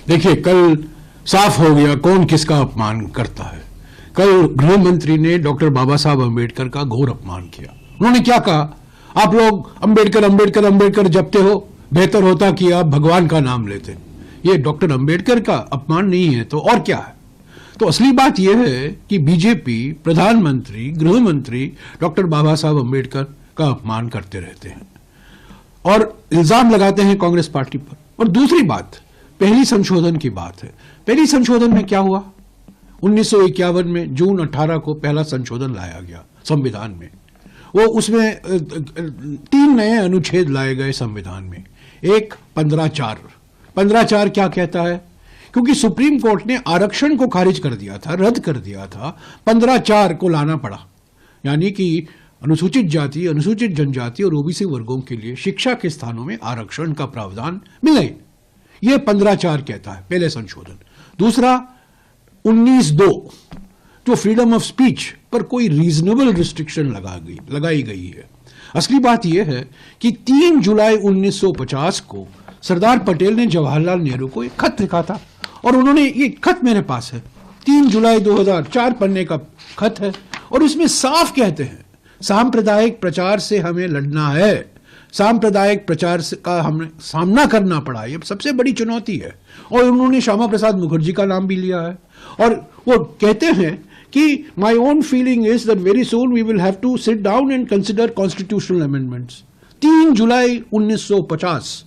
देखिए, कल साफ हो गया कौन किसका अपमान करता है। कल गृह मंत्री ने डॉक्टर बाबा साहब अंबेडकर का घोर अपमान किया। उन्होंने क्या कहा, आप लोग अंबेडकर अंबेडकर अंबेडकर जपते हो, बेहतर होता कि आप भगवान का नाम लेते। ये डॉक्टर अंबेडकर का अपमान नहीं है तो और क्या है। तो असली बात यह है कि बीजेपी प्रधानमंत्री गृह मंत्री डॉक्टर बाबा साहब अंबेडकर का अपमान करते रहते हैं और इल्जाम लगाते हैं कांग्रेस पार्टी पर। और दूसरी बात, पहली संशोधन की बात है। पहली संशोधन में क्या हुआ, 1951 में जून 18 को पहला संशोधन लाया गया संविधान में। वो उसमें 3 नए अनुच्छेद लाए गए संविधान में। एक 15(4) क्या कहता है, क्योंकि सुप्रीम कोर्ट ने आरक्षण को खारिज कर दिया था, रद्द कर दिया था, 15(4) को लाना पड़ा। यानी कि अनुसूचित जाति, अनुसूचित जनजाति और ओबीसी वर्गों के लिए शिक्षा के स्थानों में आरक्षण का प्रावधान मिले, यह 15(4) कहता है पहले संशोधन। दूसरा 19(2) जो फ्रीडम ऑफ स्पीच पर कोई रीजनेबल रिस्ट्रिक्शन लगाई गई है। असली बात यह है कि 3 जुलाई 1950 को सरदार पटेल ने जवाहरलाल नेहरू को एक खत लिखा था और उन्होंने, ये खत मेरे पास है, 3 जुलाई 2000, 4 पन्ने का खत है और इसमें साफ कहते हैं सांप्रदायिक प्रचार से हमें लड़ना है, सांप्रदायिक प्रचार का हमें सामना करना पड़ा, ये सबसे बड़ी चुनौती है। और उन्होंने श्यामा प्रसाद मुखर्जी का नाम भी लिया है और वो कहते हैं कि my own feeling is that very soon we will have to sit down and consider constitutional amendments. 3 जुलाई 1950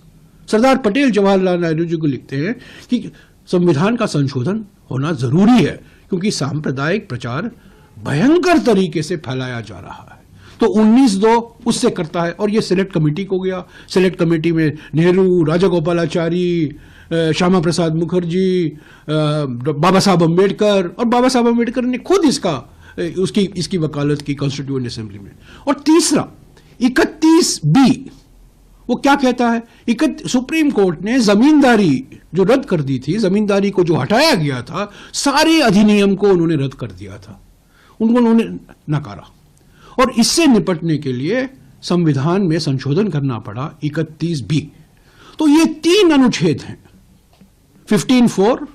सरदार पटेल जवाहरलाल नेहरू जी को लिखते हैं कि संविधान का संशोधन होना जरूरी है क्योंकि सांप्रदायिक प्रचार भयंकर तरीके से फैलाया जा रहा है। तो 19(2) उससे करता है और ये सिलेक्ट कमेटी को गया। सिलेक्ट कमेटी में नेहरू, राजागोपालाचारी, श्यामा प्रसाद मुखर्जी, बाबा साहब अंबेडकर, और बाबा साहब अंबेडकर ने खुद इसकी वकालत की कॉन्स्टिट्यूएंट असेंबली में। और तीसरा 31(b) वो क्या कहता है, सुप्रीम कोर्ट ने जमींदारी जो रद्द कर दी थी, जमींदारी को जो हटाया गया था, सारे अधिनियम को उन्होंने रद्द कर दिया था, उन्होंने नकारा। और इससे निपटने के लिए संविधान में संशोधन करना पड़ा 31(b). तो ये 3 अनुच्छेद हैं, 15(4),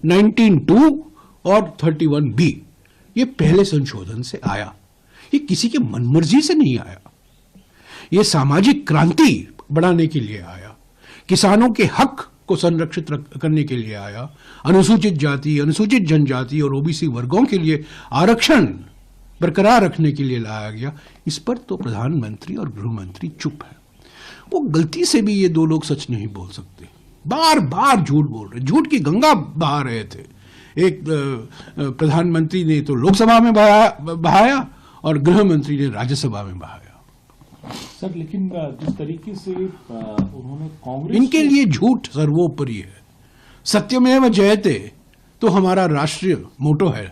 19(2) और 31(b). ये पहले संशोधन से आया, ये किसी के मनमर्जी से नहीं आया, ये सामाजिक क्रांति बढ़ाने के लिए आया, किसानों के हक को संरक्षित करने के लिए आया, अनुसूचित जाति, अनुसूचित जनजाति और ओबीसी वर्गों के लिए आरक्षण बरकरार रखने के लिए लाया गया। इस पर तो प्रधानमंत्री और गृह मंत्री चुप है। वो गलती से भी ये 2 लोग सच नहीं बोल सकते, बार बार झूठ बोल रहे, झूठ की गंगा बहा रहे थे। एक प्रधानमंत्री ने तो लोकसभा में बहाया और गृह मंत्री ने राज्यसभा में बहाया। सर, लेकिन जिस तरीके से उन्होंने कांग्रेस, इनके लिए झूठ सर्वोपरि है। सत्यमेव जयते तो हमारा राष्ट्रीय मोटो है।